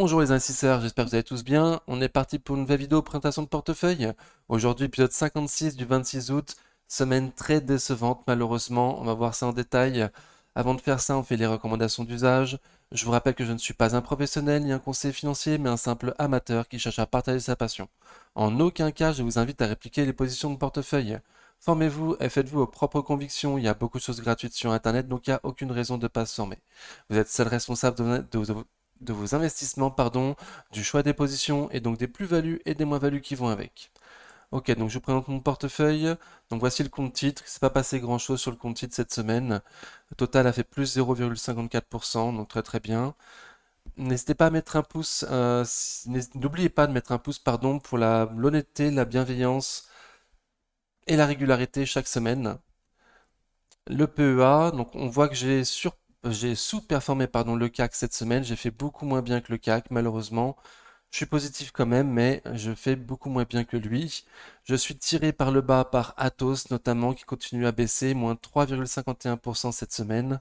Bonjour les investisseurs, j'espère que vous allez tous bien. On est parti pour une nouvelle vidéo présentation de portefeuille. Aujourd'hui, épisode 56 du 26 août. Semaine très décevante malheureusement. On va voir ça en détail. Avant de faire ça, on fait les recommandations d'usage. Je vous rappelle que je ne suis pas un professionnel ni un conseiller financier, mais un simple amateur qui cherche à partager sa passion. En aucun cas, je vous invite à répliquer les positions de portefeuille. Formez-vous et faites-vous vos propres convictions. Il y a beaucoup de choses gratuites sur Internet, donc il n'y a aucune raison de ne pas se former. Vous êtes seul responsable de vos investissements, pardon, du choix des positions et donc des plus-values et des moins-values qui vont avec. Ok, donc je vous présente mon portefeuille. Donc voici le compte titre. Il ne s'est pas passé grand-chose sur le compte titre cette semaine. Le total a fait plus 0,54%, donc très très bien. N'hésitez pas à mettre un pouce, n'oubliez pas de mettre un pouce, pardon, pour l'honnêteté, la bienveillance et la régularité chaque semaine. Le PEA, donc on voit que j'ai sous-performé pardon, le CAC cette semaine. J'ai fait beaucoup moins bien que le CAC, malheureusement. Je suis positif quand même, mais je fais beaucoup moins bien que lui. Je suis tiré par le bas par Atos notamment, qui continue à baisser, moins 3,51% cette semaine.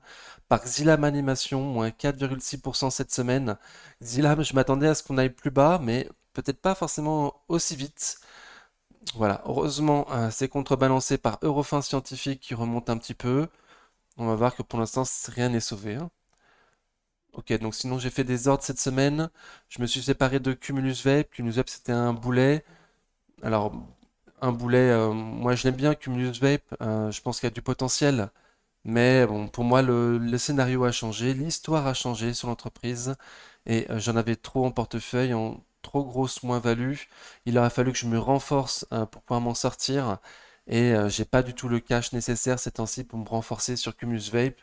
Par Xylam Animation, moins 4,6% cette semaine. Xylam, je m'attendais à ce qu'on aille plus bas, mais peut-être pas forcément aussi vite. Voilà, heureusement, c'est contrebalancé par Eurofins Scientifique qui remonte un petit peu. On va voir que pour l'instant, rien n'est sauvé, hein. Ok, donc sinon j'ai fait des ordres cette semaine. Je me suis séparé de Cumulus Vape. Cumulus Vape c'était un boulet. Alors, un boulet, moi je l'aime bien Cumulus Vape. Je pense qu'il y a du potentiel. Mais bon, pour moi le scénario a changé, l'histoire a changé sur l'entreprise. Et j'en avais trop en portefeuille, en trop grosse moins-value. Il aurait fallu que je me renforce pour pouvoir m'en sortir. Et j'ai pas du tout le cash nécessaire ces temps-ci pour me renforcer sur Cumulus Vape.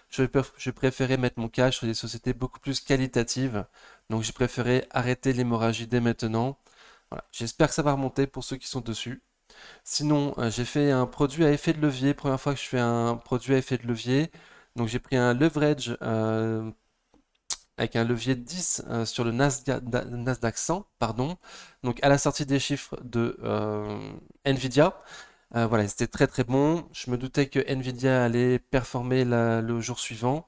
Je préférais mettre mon cash sur des sociétés beaucoup plus qualitatives. Donc j'ai préféré arrêter l'hémorragie dès maintenant. Voilà. J'espère que ça va remonter pour ceux qui sont dessus. Sinon, j'ai fait un produit à effet de levier. Première fois que je fais un produit à effet de levier. Donc j'ai pris un leverage avec un levier de 10 sur le Nasdaq 100, pardon. Donc à la sortie des chiffres de Nvidia. Voilà, c'était très très bon. Je me doutais que Nvidia allait performer le jour suivant.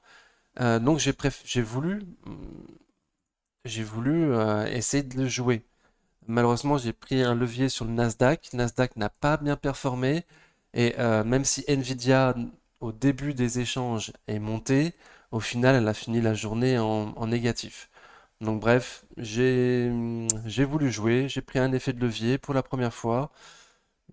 Donc j'ai voulu essayer de le jouer. Malheureusement, j'ai pris un levier sur le Nasdaq. Nasdaq n'a pas bien performé. Et même si Nvidia, au début des échanges, est montée, au final, elle a fini la journée en négatif. Donc bref, j'ai voulu jouer. J'ai pris un effet de levier pour la première fois.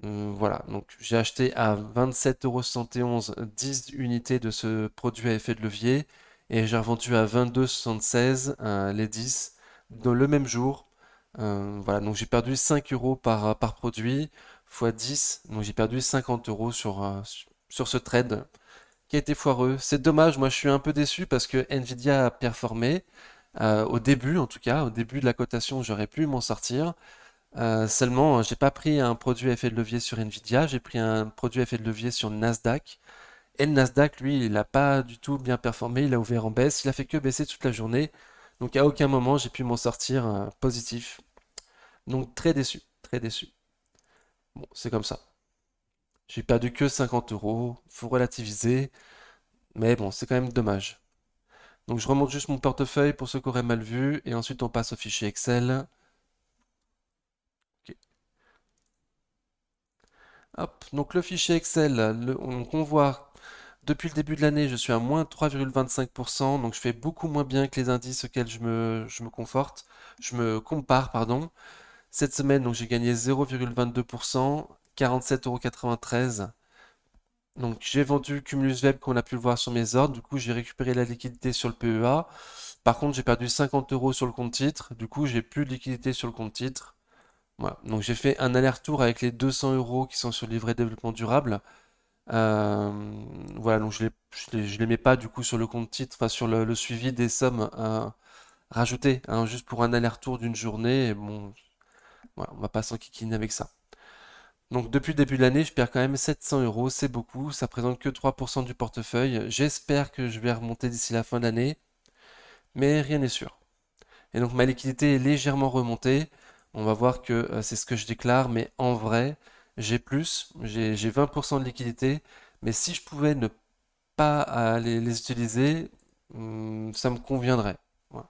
Voilà, donc j'ai acheté à 27,71 € 10 unités de ce produit à effet de levier et j'ai revendu à 22,76 les 10 dans le même jour. Voilà, donc j'ai perdu 5 euros par produit fois 10, donc j'ai perdu 50 euros sur ce trade qui a été foireux. C'est dommage, moi je suis un peu déçu parce que Nvidia a performé au début, en tout cas, au début de la cotation, j'aurais pu m'en sortir. Seulement, j'ai pas pris un produit à effet de levier sur Nvidia, j'ai pris un produit à effet de levier sur Nasdaq. Et le Nasdaq, lui, il n'a pas du tout bien performé, il a ouvert en baisse, il a fait que baisser toute la journée. Donc à aucun moment j'ai pu m'en sortir positif. Donc très déçu, très déçu. Bon, c'est comme ça. J'ai perdu que 50 euros, faut relativiser, mais bon, c'est quand même dommage. Donc je remonte juste mon portefeuille pour ceux qui auraient mal vu, et ensuite on passe au fichier Excel. Ok. Hop, donc le fichier Excel, on voit depuis le début de l'année, je suis à moins 3,25%, donc je fais beaucoup moins bien que les indices auxquels je me compare, pardon. Cette semaine, donc j'ai gagné 0,22%, 47,93 €. Donc j'ai vendu Cumulus Web qu'on a pu le voir sur mes ordres, du coup j'ai récupéré la liquidité sur le PEA. Par contre, j'ai perdu 50 euros sur le compte titre, du coup j'ai plus de liquidité sur le compte titre. Voilà. Donc j'ai fait un aller-retour avec les 200 euros qui sont sur le livret développement durable. Euh, voilà, donc je les mets pas du coup sur le compte titre, enfin sur le suivi des sommes rajoutées, hein, juste pour un aller-retour d'une journée. Et bon, voilà, on va pas s'enquiquiner avec ça. Donc depuis le début de l'année, je perds quand même 700 euros, c'est beaucoup, ça présente que 3% du portefeuille. J'espère que je vais remonter d'ici la fin de l'année, mais rien n'est sûr. Et donc ma liquidité est légèrement remontée. On va voir que c'est ce que je déclare, mais en vrai, j'ai plus, j'ai 20% de liquidité, mais si je pouvais ne pas à les utiliser, ça me conviendrait. Voilà.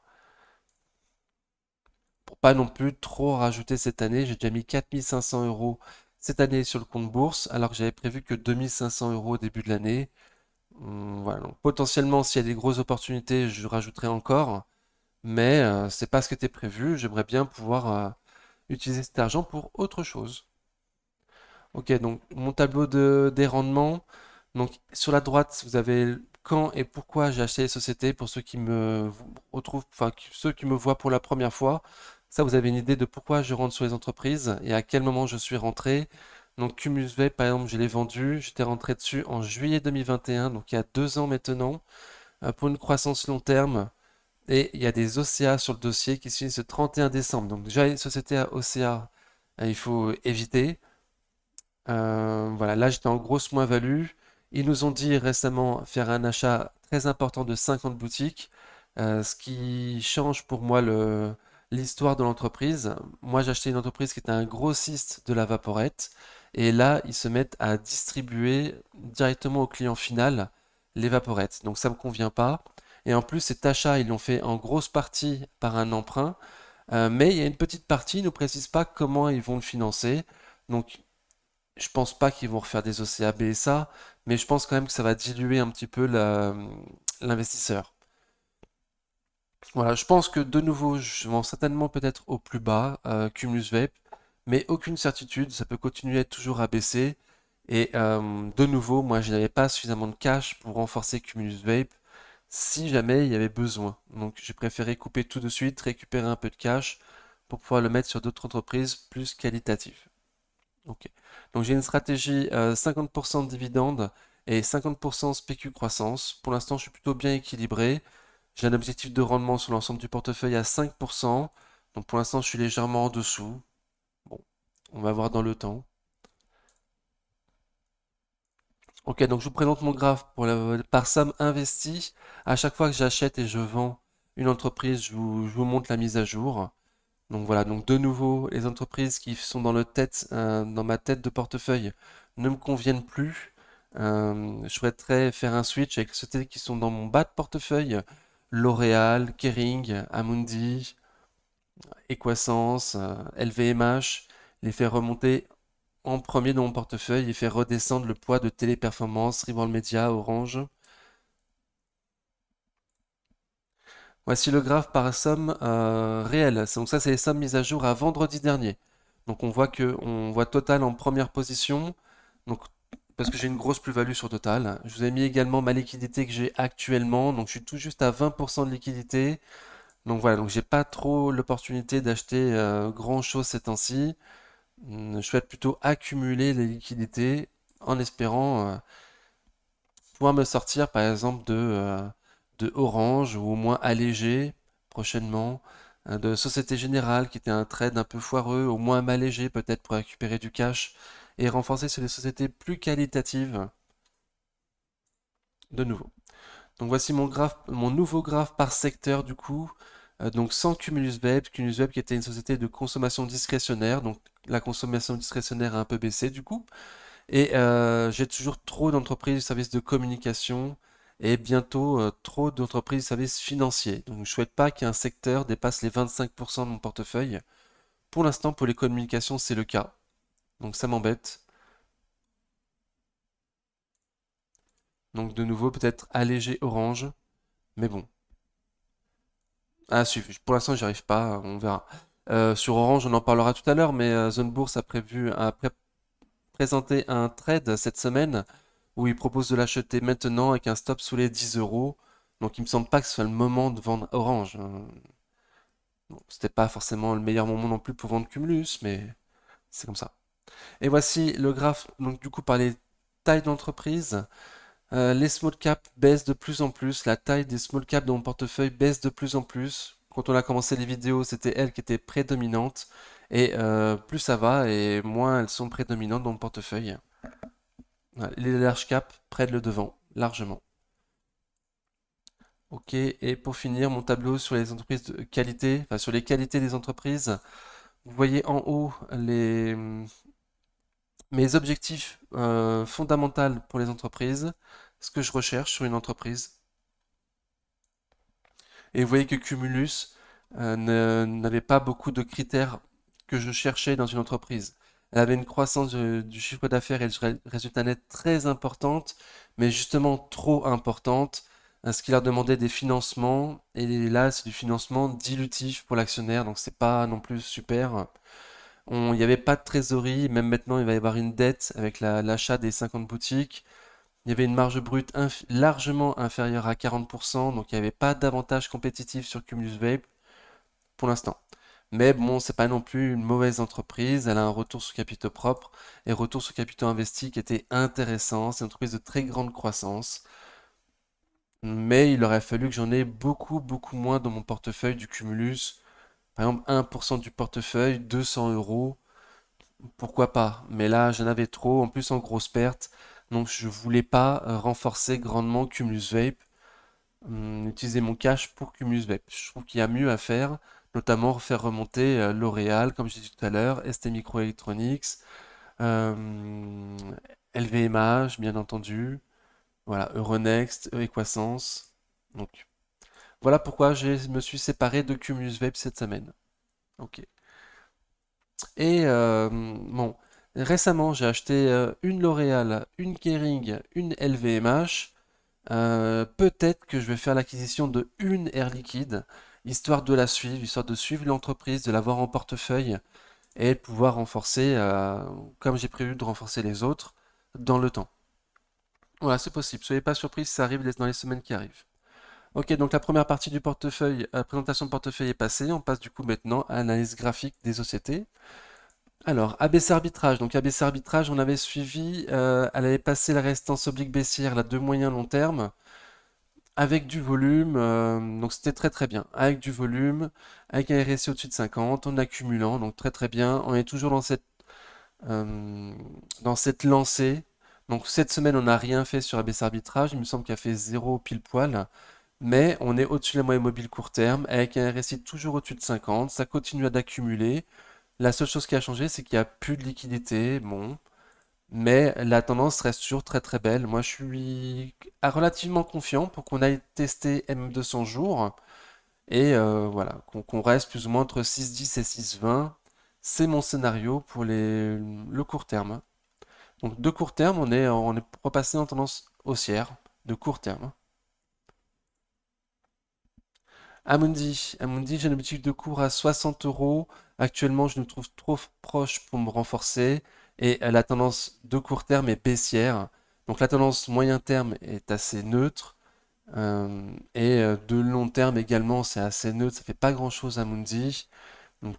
pas non plus trop rajouter cette année. J'ai déjà mis 4500 euros cette année sur le compte bourse, alors que j'avais prévu que 2500 euros au début de l'année. Voilà, donc potentiellement, s'il y a des grosses opportunités, je rajouterai encore, mais c'est pas ce qui était prévu. J'aimerais bien pouvoir utiliser cet argent pour autre chose. Ok, donc mon tableau des rendements. Donc sur la droite, vous avez quand et pourquoi j'ai acheté les sociétés pour ceux qui me retrouvent, enfin ceux qui me voient pour la première fois. Ça, vous avez une idée de pourquoi je rentre sur les entreprises et à quel moment je suis rentré. Donc Cumulus Vape, par exemple, je l'ai vendu. J'étais rentré dessus en juillet 2021, donc il y a 2 ans maintenant, pour une croissance long terme. Et il y a des OCA sur le dossier qui se finissent le 31 décembre. Donc déjà, les sociétés à OCA, il faut éviter. Voilà, là j'étais en grosse moins-value. Ils nous ont dit récemment faire un achat très important de 50 boutiques, ce qui change pour moi l'histoire de l'entreprise. Moi j'ai acheté une entreprise qui était un grossiste de la vaporette, et là ils se mettent à distribuer directement au client final les vaporettes. Donc ça me convient pas. Et en plus cet achat ils l'ont fait en grosse partie par un emprunt, mais il y a une petite partie, ils ne nous précisent pas comment ils vont le financer. Donc je pense pas qu'ils vont refaire des OCA, BSA, mais je pense quand même que ça va diluer un petit peu l'investisseur. Voilà, je pense que de nouveau, je vends certainement peut-être au plus bas, Cumulus Vape, mais aucune certitude, ça peut continuer toujours à baisser. Et de nouveau, moi, je n'avais pas suffisamment de cash pour renforcer Cumulus Vape si jamais il y avait besoin. Donc j'ai préféré couper tout de suite, récupérer un peu de cash pour pouvoir le mettre sur d'autres entreprises plus qualitatives. Ok. Donc j'ai une stratégie 50% de dividendes et 50% spécu croissance. Pour l'instant, je suis plutôt bien équilibré. J'ai un objectif de rendement sur l'ensemble du portefeuille à 5%. Donc pour l'instant, je suis légèrement en dessous. Bon, on va voir dans le temps. Ok, donc je vous présente mon graphe par somme investie. À chaque fois que j'achète et je vends une entreprise, je vous montre la mise à jour. Donc voilà, donc de nouveau, les entreprises qui sont dans ma tête de portefeuille ne me conviennent plus. Je souhaiterais faire un switch avec les sociétés qui sont dans mon bas de portefeuille. L'Oréal, Kering, Amundi, Equasens, LVMH, les faire remonter en premier dans mon portefeuille et faire redescendre le poids de Téléperformance, Rival Media, Orange. Voici le graphe par somme réelle. Donc ça, c'est les sommes mises à jour à vendredi dernier. Donc on voit Total en première position. Donc parce que j'ai une grosse plus-value sur Total. Je vous ai mis également ma liquidité que j'ai actuellement. Donc je suis tout juste à 20% de liquidité. Donc voilà, donc j'ai pas trop l'opportunité d'acheter grand-chose ces temps-ci. Je souhaite plutôt accumuler les liquidités en espérant pouvoir me sortir par exemple de Orange ou au moins alléger prochainement, de Société Générale qui était un trade un peu foireux, au moins m'alléger peut-être pour récupérer du cash et renforcer sur des sociétés plus qualitatives de nouveau. Donc voici mon graphe, mon nouveau graphe par secteur du coup. Donc sans Cumulus Vape, Cumulus Vape qui était une société de consommation discrétionnaire, donc la consommation discrétionnaire a un peu baissé du coup. Et j'ai toujours trop d'entreprises de services de communication et bientôt trop d'entreprises de services financiers. Donc je ne souhaite pas qu'un secteur dépasse les 25% de mon portefeuille. Pour l'instant, pour les communications, c'est le cas. Donc ça m'embête. Donc de nouveau, peut-être alléger Orange. Mais bon, à suivre. Pour l'instant, j'y arrive pas. On verra. Sur Orange, on en parlera tout à l'heure, mais Zone Bourse a présenté un trade cette semaine où il propose de l'acheter maintenant avec un stop sous les 10 euros. Donc il me semble pas que ce soit le moment de vendre Orange, hein. Bon, c'était pas forcément le meilleur moment non plus pour vendre Cumulus, mais c'est comme ça. Et voici le graphe, donc du coup par les tailles d'entreprise. Les small caps baissent de plus en plus, la taille des small caps dans mon portefeuille baisse de plus en plus. Quand on a commencé les vidéos, c'était elles qui étaient prédominantes. Et plus ça va, et moins elles sont prédominantes dans mon portefeuille. Voilà, les large caps prennent le devant, largement. Ok, et pour finir, mon tableau sur les entreprises de qualité, enfin sur les qualités des entreprises. Vous voyez en haut mes objectifs fondamentaux pour les entreprises, ce que je recherche sur une entreprise. Et vous voyez que Cumulus n'avait pas beaucoup de critères que je cherchais dans une entreprise. Elle avait une croissance du chiffre d'affaires et du résultat net très importante, mais justement trop importante, ce qui leur demandait des financements. Et là, c'est du financement dilutif pour l'actionnaire, donc c'est pas non plus super. Il n'y avait pas de trésorerie, même maintenant il va y avoir une dette avec l'achat des 50 boutiques. Il y avait une marge brute largement inférieure à 40%, donc il n'y avait pas d'avantage compétitif sur Cumulus Vape pour l'instant. Mais bon, c'est pas non plus une mauvaise entreprise, elle a un retour sur capitaux propres et retour sur capitaux investis qui était intéressant. C'est une entreprise de très grande croissance, mais il aurait fallu que j'en ai beaucoup, beaucoup moins dans mon portefeuille du Cumulus. Par exemple, 1% du portefeuille, 200 euros, pourquoi pas? Mais là, j'en avais trop, en plus en grosse perte, donc je voulais pas renforcer grandement Cumulus Vape. Utiliser mon cash pour Cumulus Vape. Je trouve qu'il y a mieux à faire, notamment faire remonter L'Oréal, comme j'ai dit tout à l'heure, ST Microelectronics, euh, LVMH, bien entendu, voilà, Euronext, Equasens. Donc, voilà pourquoi je me suis séparé de Cumulus Vape cette semaine. Ok. Et bon, récemment, j'ai acheté une L'Oréal, une Kering, une LVMH. Peut-être que je vais faire l'acquisition de une Air Liquide, histoire de la suivre, histoire de suivre l'entreprise, de l'avoir en portefeuille et de pouvoir renforcer, comme j'ai prévu de renforcer les autres, dans le temps. Voilà, c'est possible. Soyez pas surpris si ça arrive dans les semaines qui arrivent. Ok, donc la première partie du portefeuille, présentation de portefeuille est passée. On passe du coup maintenant à l'analyse graphique des sociétés. Alors, ABC Arbitrage. Donc ABC Arbitrage, on avait suivi, elle avait passé la résistance oblique baissière, la de moyen long terme. Avec du volume, donc c'était très très bien. Avec du volume, avec un RSI au-dessus de 50, en accumulant, donc très très bien. On est toujours euh, dans cette lancée. Donc cette semaine, on n'a rien fait sur ABC Arbitrage. Il me semble qu'il a fait 0 pile poil. Mais on est au-dessus de la moyenne mobile court terme, avec un RSI toujours au-dessus de 50. Ça continue d'accumuler. La seule chose qui a changé, c'est qu'il n'y a plus de liquidité. Bon, mais la tendance reste toujours très très belle. Moi, je suis relativement confiant pour qu'on aille tester M200 jours et voilà, qu'on reste plus ou moins entre 6,10 et 6,20. C'est mon scénario pour le court terme. Donc de court terme, on est repassé en tendance haussière de court terme. Amundi, j'ai un objectif de cours à 60 euros. Actuellement, je me trouve trop proche pour me renforcer et la tendance de court terme est baissière. Donc la tendance moyen terme est assez neutre et de long terme également, c'est assez neutre. Ça fait pas grand-chose à Mundi, donc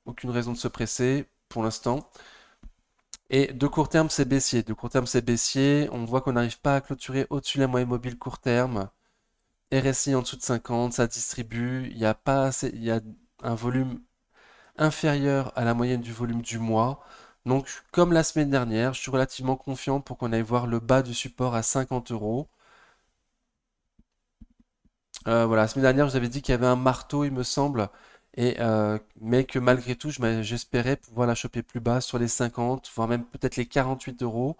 aucune raison de se presser pour l'instant. Et de court terme, c'est baissier. De court terme, c'est baissier. On voit qu'on n'arrive pas à clôturer au-dessus de la moyenne mobile court terme. RSI en dessous de 50, ça distribue, il y a pas assez, il y a un volume inférieur à la moyenne du volume du mois. Donc, comme la semaine dernière, je suis relativement confiant pour qu'on aille voir le bas du support à 50 euros. Voilà, la semaine dernière, je vous avais dit qu'il y avait un marteau, il me semble, mais que malgré tout, j'espérais pouvoir la choper plus bas sur les 50, voire même peut-être les 48 euros.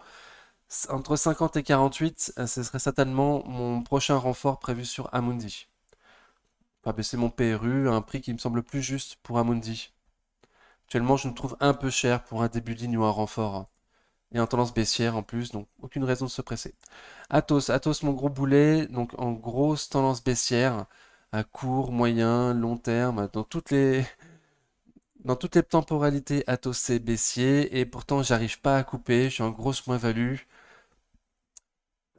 Entre 50 et 48, ce serait certainement mon prochain renfort prévu sur Amundi. Faire baisser mon PRU à un prix qui me semble plus juste pour Amundi. Actuellement, je me trouve un peu cher pour un début de ligne ou un renfort. Et en tendance baissière en plus, donc aucune raison de se presser. Atos, mon gros boulet, donc en grosse tendance baissière, à court, moyen, long terme, dans toutes les temporalités, Atos c'est baissier, et pourtant j'arrive pas à couper, je suis en grosse moins-value.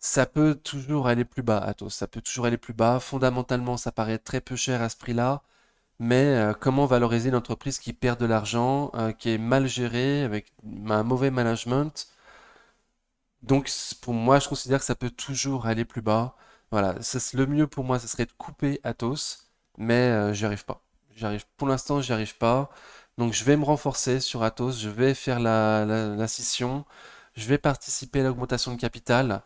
Ça peut toujours aller plus bas, Atos, ça peut toujours aller plus bas. Fondamentalement, ça paraît très peu cher à ce prix-là. Mais comment valoriser une entreprise qui perd de l'argent, qui est mal gérée, avec un mauvais management? Donc pour moi, je considère que ça peut toujours aller plus bas. Voilà, le mieux pour moi, ce serait de couper Atos, mais j'y arrive pas. Pour l'instant, j'y arrive pas. Donc je vais me renforcer sur Atos, je vais faire la scission, je vais participer à l'augmentation de capital.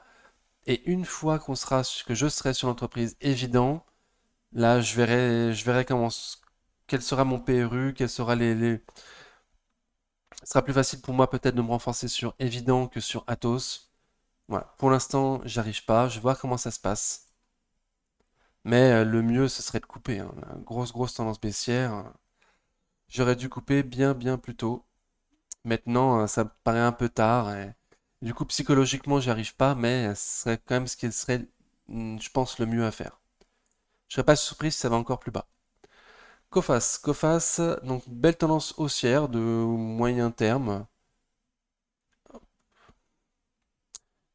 Et une fois que je serai sur l'entreprise évident, là, je verrai quel sera mon PRU, quel sera ce sera plus facile pour moi peut-être de me renforcer sur Evident que sur Atos. Voilà. Pour l'instant, j'arrive pas. Je vais voir comment ça se passe. Mais le mieux, ce serait de couper, hein. La grosse tendance baissière. J'aurais dû couper bien plus tôt. Maintenant, ça me paraît un peu tard. Et du coup, psychologiquement, j'y arrive pas, mais ce serait quand même ce qui serait, je pense, le mieux à faire. Je serais pas surpris si ça va encore plus bas. Coface, donc belle tendance haussière de moyen terme.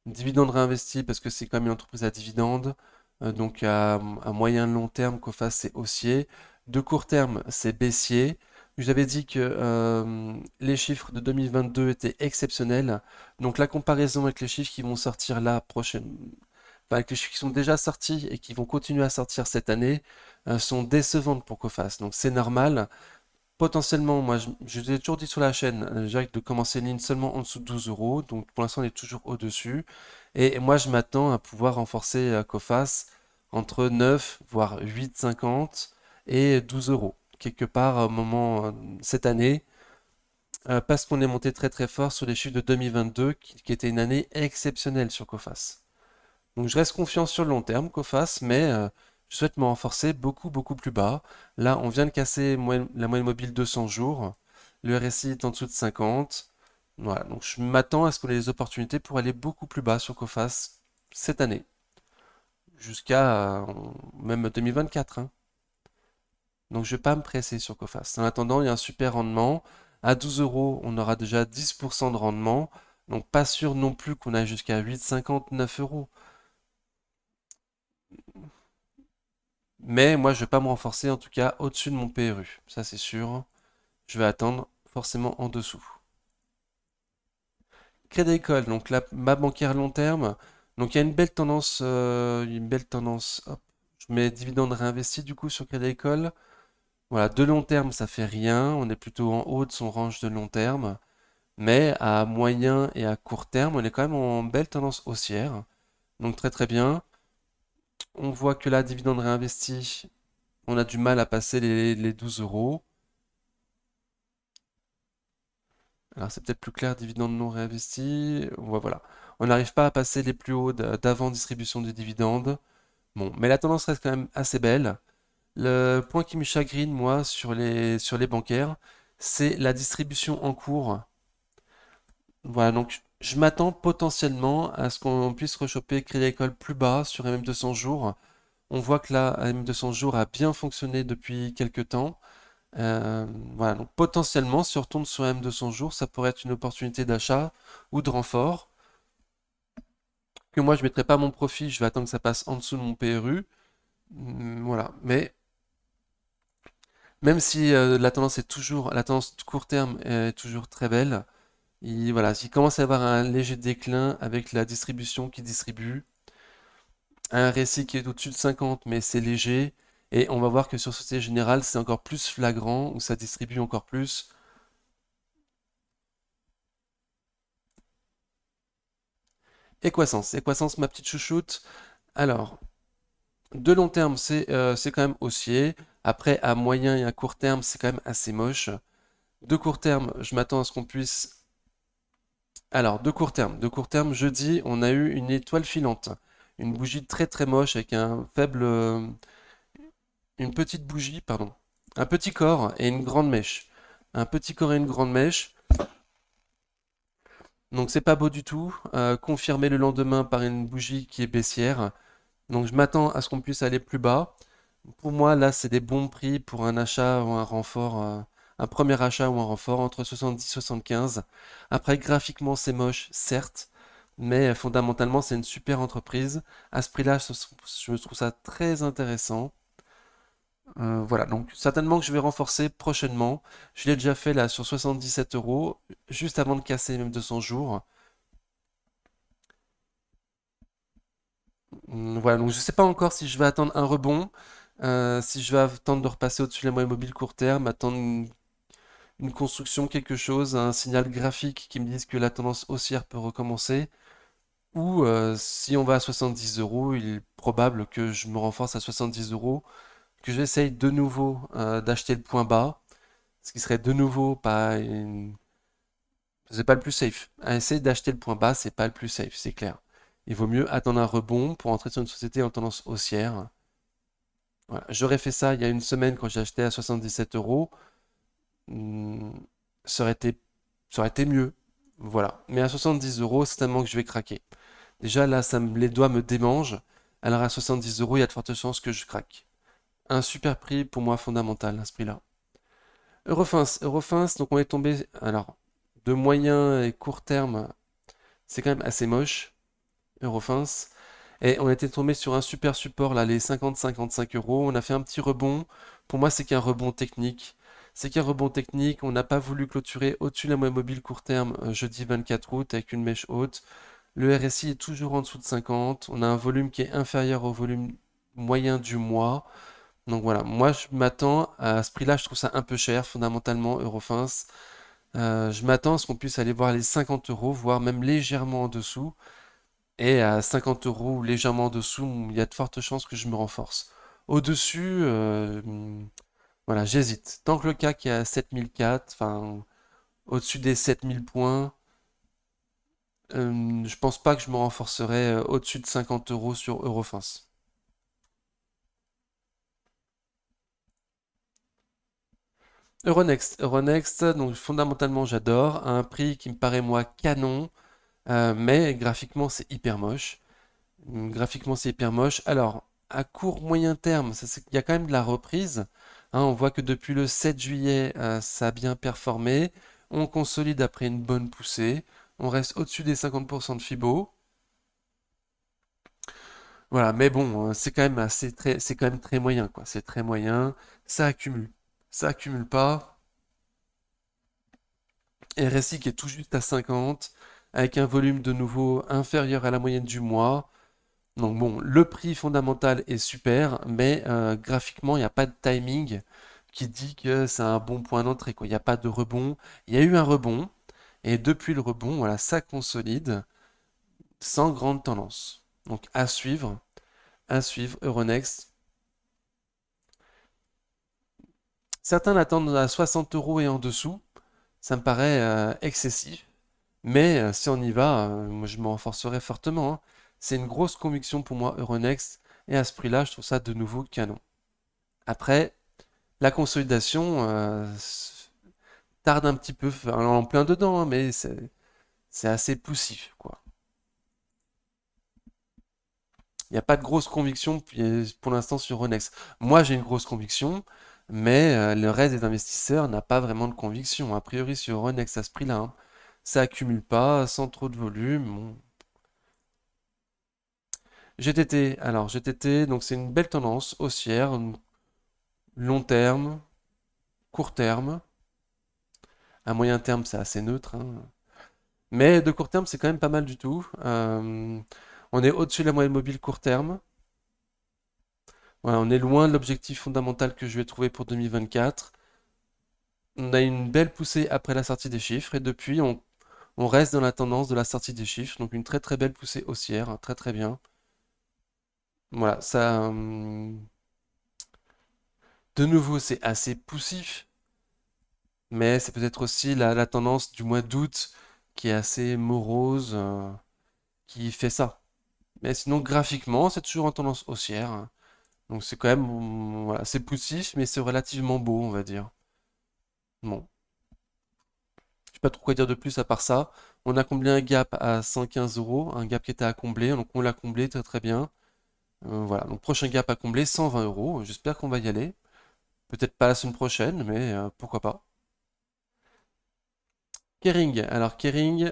Dividende réinvesti parce que c'est quand même une entreprise à dividende. Donc à moyen long terme, Coface c'est haussier. De court terme, c'est baissier. Je vous avais dit que les chiffres de 2022 étaient exceptionnels. Donc la comparaison avec les chiffres qui vont sortir la prochaine, enfin, avec les chiffres qui sont déjà sortis et qui vont continuer à sortir cette année, sont décevantes pour Coface. Donc c'est normal. Potentiellement, moi, je vous ai toujours dit sur la chaîne, Jacques, de commencer une ligne seulement en dessous de 12 euros. Donc pour l'instant, on est toujours au-dessus. Et moi, je m'attends à pouvoir renforcer Coface entre 9, voire 8,50 et 12 euros. Quelque part, au moment cette année, parce qu'on est monté très fort sur les chiffres de 2022, qui était une année exceptionnelle sur Coface. Donc je reste confiant sur le long terme, Coface, mais je souhaite me renforcer beaucoup plus bas. Là, on vient de casser la moyenne mobile 200 jours. Le RSI est en dessous de 50. Voilà, donc je m'attends à ce qu'on ait des opportunités pour aller beaucoup plus bas sur Coface cette année, jusqu'à même 2024, hein. Donc je ne vais pas me presser sur Coface. En attendant, il y a un super rendement. À 12 euros, on aura déjà 10% de rendement. Donc pas sûr non plus qu'on aille jusqu'à 8,50, 9 euros. Mais moi, je vais pas me renforcer, en tout cas, au-dessus de mon PRU. Ça, c'est sûr. Je vais attendre forcément en dessous. Crédit Agricole, donc là, ma bancaire long terme. Donc il y a une belle tendance. Hop, je mets dividende réinvesti du coup sur Crédit Agricole. Voilà, de long terme, ça fait rien. On est plutôt en haut de son range de long terme. Mais à moyen et à court terme, on est quand même en belle tendance haussière. Donc très bien. On voit que là, dividende réinvesti, on a du mal à passer les 12 euros. Alors c'est peut-être plus clair, dividendes non réinvestis. Voilà. On n'arrive pas à passer les plus hauts d'avant distribution des dividendes. Bon, mais la tendance reste quand même assez belle. Le point qui me chagrine, moi, sur les bancaires, c'est la distribution en cours. Voilà, donc je m'attends potentiellement à ce qu'on puisse rechoper Crédit Agricole plus bas sur MM200 jours. On voit que là, MM200 jours a bien fonctionné depuis quelques temps. Euh, voilà, donc potentiellement, si on retourne sur M200 jours, ça pourrait être une opportunité d'achat ou de renfort. Que moi, je ne mettrai pas mon profit, je vais attendre que ça passe en dessous de mon PRU. Voilà, mais même si la tendance de court terme est toujours très belle, voilà, il commence à y avoir un léger déclin avec la distribution qui distribue, un récit qui est au-dessus de 50, mais c'est léger, et on va voir que sur Société Générale, c'est encore plus flagrant, où ça distribue encore plus. Equasens, ma petite chouchoute. Alors, de long terme, c'est quand même haussier. Après, à moyen et à court terme, c'est quand même assez moche. De court terme, je m'attends à ce qu'on puisse. Alors, de court terme, jeudi, on a eu une étoile filante. Une bougie très moche avec une petite bougie, pardon. Un petit corps et une grande mèche. Un petit corps et une grande mèche. Donc, c'est pas beau du tout. Confirmé le lendemain par une bougie qui est baissière. Donc, je m'attends à ce qu'on puisse aller plus bas. Pour moi, là, c'est des bons prix pour un achat ou un renfort, un premier achat ou un renfort entre 70 et 75. Après, graphiquement, c'est moche, certes, mais fondamentalement, c'est une super entreprise. À ce prix-là, je trouve ça très intéressant. Voilà, donc certainement que je vais renforcer prochainement. Je l'ai déjà fait là sur 77 euros, juste avant de casser même 200 jours. Voilà, donc je ne sais pas encore si je vais attendre un rebond, si je vais attendre de repasser au-dessus de la moyenne mobile court terme, attendre une construction, quelque chose, un signal graphique qui me dise que la tendance haussière peut recommencer, ou si on va à 70 euros, il est probable que je me renforce à 70 euros, que j'essaye de nouveau d'acheter le point bas, ce qui serait de nouveau pas c'est pas le plus safe. Essayer d'acheter le point bas, c'est pas le plus safe, c'est clair. Il vaut mieux attendre un rebond pour entrer sur une société en tendance haussière. Voilà. J'aurais fait ça il y a une semaine quand j'ai acheté à 77 euros. Hmm, ça aurait été, ça aurait été mieux. Voilà. Mais à 70 euros, c'est tellement que je vais craquer. Déjà, là, les doigts me démangent. Alors à 70 euros, il y a de fortes chances que je craque. Un super prix pour moi fondamental à ce prix-là. Eurofins, donc on est tombé, alors, de moyen et court terme, c'est quand même assez moche, Eurofins. Et on était tombé sur un super support, là, les 50-55 euros. On a fait un petit rebond. Pour moi, c'est qu'un rebond technique. C'est qu'un rebond technique. On n'a pas voulu clôturer au-dessus de la moyenne mobile court terme jeudi 24 août avec une mèche haute. Le RSI est toujours en dessous de 50. On a un volume qui est inférieur au volume moyen du mois. Donc voilà, moi je m'attends à ce prix-là, je trouve ça un peu cher fondamentalement, Eurofins. Je m'attends à ce qu'on puisse aller voir les 50 euros, voire même légèrement en dessous. Et à 50 euros ou légèrement en dessous, il y a de fortes chances que je me renforce. Au-dessus, voilà, j'hésite. Tant que le CAC est à 7004, enfin, au-dessus des 7000 points, je pense pas que je me renforcerai au-dessus de 50 euros sur Eurofins. Euronext, donc fondamentalement j'adore, à un prix qui me paraît moi canon, mais graphiquement c'est hyper moche. Graphiquement c'est hyper moche. Alors, à court moyen terme, il y a quand même de la reprise. Hein, on voit que depuis le 7 juillet, ça a bien performé. On consolide après une bonne poussée. On reste au-dessus des 50% de Fibo. Voilà, mais bon, c'est quand même c'est quand même très moyen, quoi. C'est très moyen. Ça accumule. Ça accumule pas. RSI qui est tout juste à 50, avec un volume de nouveau inférieur à la moyenne du mois. Donc bon, le prix fondamental est super, mais graphiquement, il n'y a pas de timing qui dit que c'est un bon point d'entrée, quoi. Il n'y a pas de rebond. Il y a eu un rebond, et depuis le rebond, voilà, ça consolide sans grande tendance. Donc à suivre, Euronext. Certains l'attendent à 60 euros et en dessous. Ça me paraît excessif. Mais si on y va, moi je m'en renforcerai fortement, hein. C'est une grosse conviction pour moi, Euronext. Et à ce prix-là, je trouve ça de nouveau canon. Après, la consolidation tarde un petit peu, enfin, en plein dedans, hein, mais c'est assez poussif, quoi. Il n'y a pas de grosse conviction pour l'instant sur Euronext. Moi, j'ai une grosse conviction, mais le reste des investisseurs n'a pas vraiment de conviction. A priori, sur Euronext à ce prix-là, hein. Ça accumule pas, sans trop de volume. Bon. GTT, donc c'est une belle tendance haussière, long terme, court terme. À moyen terme, c'est assez neutre, hein. Mais de court terme, c'est quand même pas mal du tout. On est au-dessus de la moyenne mobile court terme. Voilà, on est loin de l'objectif fondamental que je vais trouver pour 2024. On a une belle poussée après la sortie des chiffres et depuis, on reste dans la tendance de la sortie des chiffres. Donc une très très belle poussée haussière, hein, très très bien. Voilà, ça, de nouveau, c'est assez poussif, mais c'est peut-être aussi la tendance du mois d'août qui est assez morose, qui fait ça. Mais sinon, graphiquement, c'est toujours en tendance haussière, hein. Donc c'est quand même, voilà, c'est poussif, mais c'est relativement beau, on va dire. Bon, je sais pas trop quoi dire de plus à part ça. On a comblé un gap à 115 euros, un gap qui était à combler, donc on l'a comblé très très bien. Voilà, donc prochain gap à combler, 120 euros. J'espère qu'on va y aller. Peut-être pas la semaine prochaine, mais pourquoi pas. Kering, alors Kering,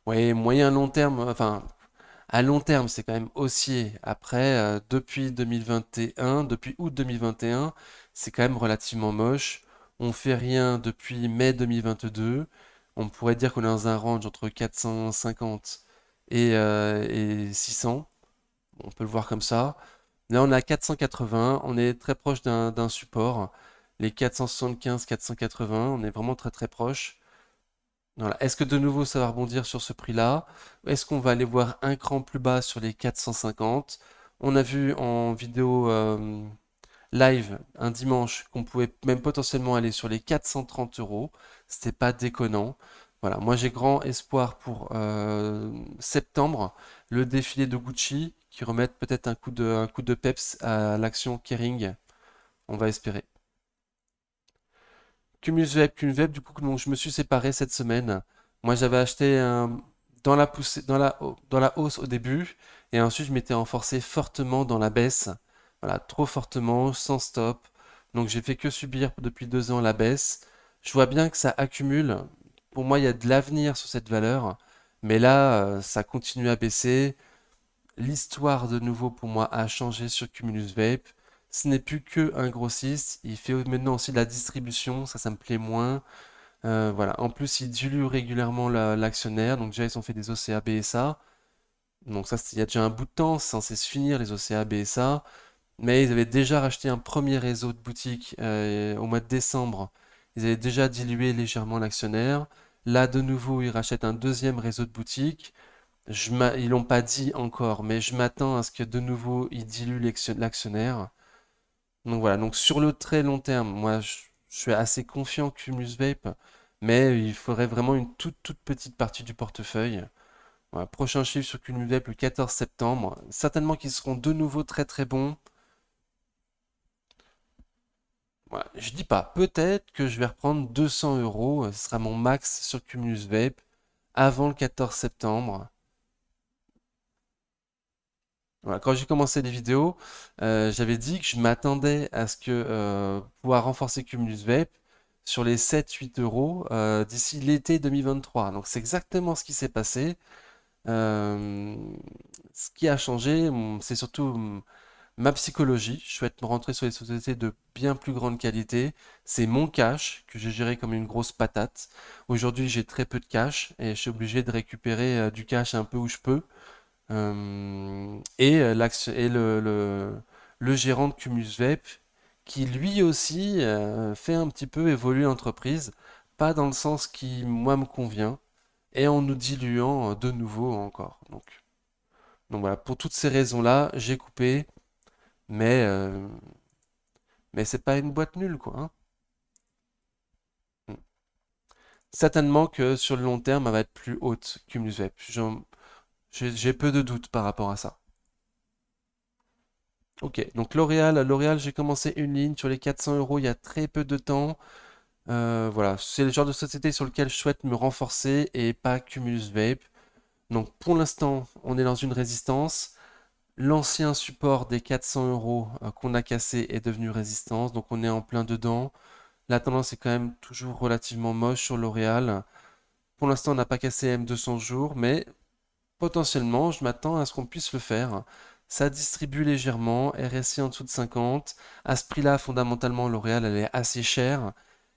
ouais, moyen long terme, enfin à long terme, c'est quand même haussier. Après, depuis 2021, depuis août 2021, c'est quand même relativement moche. On fait rien depuis mai 2022. On pourrait dire qu'on est dans un range entre 450 et 600. On peut le voir comme ça. Là, on est à 480. On est très proche d'un support. Les 475, 480, on est vraiment très très proche. Voilà. Est-ce que de nouveau ça va rebondir sur ce prix-là? Est-ce qu'on va aller voir un cran plus bas sur les 450? On a vu en vidéo live un dimanche qu'on pouvait même potentiellement aller sur les 430 euros. C'était pas déconnant. Voilà, moi j'ai grand espoir pour septembre, le défilé de Gucci qui remettent peut-être un coup de peps à l'action Kering. On va espérer. Cumulus Vape, du coup, donc, je me suis séparé cette semaine. Moi, j'avais acheté dans la poussée, dans la hausse au début, et ensuite je m'étais renforcé fortement dans la baisse. Voilà, trop fortement, sans stop. Donc j'ai fait que subir depuis 2 ans la baisse. Je vois bien que ça accumule. Pour moi, il y a de l'avenir sur cette valeur, mais là, ça continue à baisser. L'histoire de nouveau pour moi a changé sur Cumulus Vape. Ce n'est plus que un grossiste, il fait maintenant aussi de la distribution, ça me plaît moins. Voilà. En plus, il dilue régulièrement l'actionnaire, donc déjà ils ont fait des OCA BSA. Donc ça, il y a déjà un bout de temps, c'est censé se finir les OCA BSA. Mais ils avaient déjà racheté un premier réseau de boutiques au mois de décembre. Ils avaient déjà dilué légèrement l'actionnaire. Là, de nouveau, ils rachètent un deuxième réseau de boutiques. Ils l'ont pas dit encore, mais je m'attends à ce que de nouveau ils diluent l'actionnaire. Donc voilà, donc sur le très long terme, moi je suis assez confiant en Cumulus Vape, mais il faudrait vraiment une toute petite partie du portefeuille. Voilà, prochain chiffre sur Cumulus Vape le 14 septembre. Certainement qu'ils seront de nouveau très bons. Voilà, je dis pas, peut-être que je vais reprendre 200 euros, ce sera mon max sur Cumulus Vape avant le 14 septembre. Voilà, quand j'ai commencé les vidéos, j'avais dit que je m'attendais à ce que pouvoir renforcer Cumulus Vape sur les 7-8 euros d'ici l'été 2023. Donc c'est exactement ce qui s'est passé. Euh, Ce qui a changé, c'est surtout ma psychologie. Je souhaite me rentrer sur les sociétés de bien plus grande qualité. C'est mon cash que j'ai géré comme une grosse patate. Aujourd'hui, j'ai très peu de cash et je suis obligé de récupérer du cash un peu où je peux. Et le gérant de Cumulus Vape, qui lui aussi fait un petit peu évoluer l'entreprise, pas dans le sens qui, moi, me convient, et en nous diluant de nouveau encore. Donc voilà, pour toutes ces raisons-là, j'ai coupé, mais, euh, mais c'est pas une boîte nulle, quoi, hein. Mm. Certainement que sur le long terme, elle va être plus haute, Cumulus Vape. J'ai peu de doutes par rapport à ça. Ok, donc L'Oréal, j'ai commencé une ligne sur les 400 euros il y a très peu de temps. Voilà, c'est le genre de société sur lequel je souhaite me renforcer et pas Cumulus Vape. Donc pour l'instant, on est dans une résistance. L'ancien support des 400 euros qu'on a cassé est devenu résistance, donc on est en plein dedans. La tendance est quand même toujours relativement moche sur L'Oréal. Pour l'instant, on n'a pas cassé M200 jours, mais potentiellement, je m'attends à ce qu'on puisse le faire. Ça distribue légèrement, RSI en dessous de 50. À ce prix-là, fondamentalement, L'Oréal, elle est assez chère.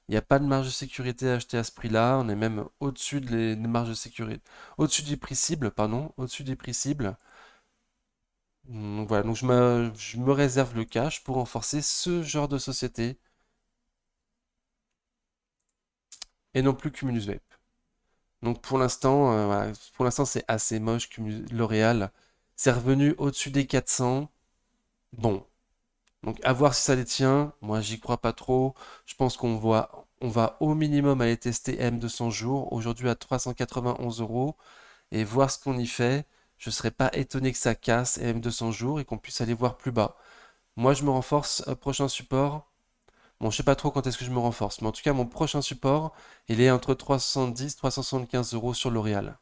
Il n'y a pas de marge de sécurité à acheter à ce prix-là. On est même au-dessus des marges de sécurité. Au-dessus du prix cible, pardon. Au-dessus des prix cibles. Donc voilà, donc je me réserve le cash pour renforcer ce genre de société et non plus Cumulus Vape. Donc voilà, pour l'instant c'est assez moche L'Oréal. C'est revenu au-dessus des 400. Bon, donc à voir si ça les tient. Moi j'y crois pas trop. Je pense on va au minimum aller tester M200 jours. Aujourd'hui à 391 euros et voir ce qu'on y fait. Je serais pas étonné que ça casse M200 jours et qu'on puisse aller voir plus bas. Moi je me renforce. Prochain support. Bon, je sais pas trop quand est-ce que je me renforce, mais en tout cas, mon prochain support, il est entre 370 et 375 euros sur L'Oréal.